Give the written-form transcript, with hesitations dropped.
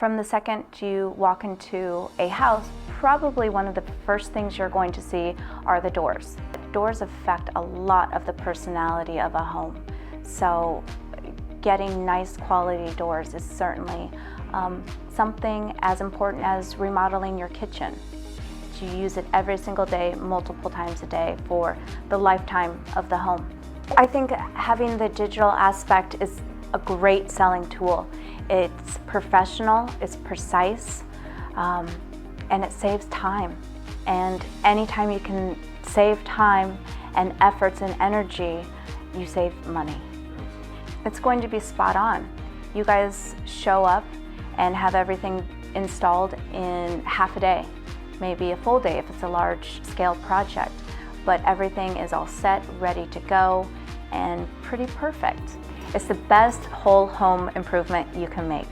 From the second you walk into a house, probably one of the first things you're going to see are the doors. Doors affect a lot of the personality of a home. So getting nice quality doors is certainly something as important as remodeling your kitchen. You use it every single day, multiple times a day for the lifetime of the home. I think having the digital aspect is a great selling tool. It's professional, it's precise, and it saves time. And anytime you can save time and efforts and energy, you save money. It's going to be spot on. You guys show up and have everything installed in half a day, maybe a full day if it's a large scale project, but everything is all set, ready to go, and pretty perfect. It's the best whole home improvement you can make.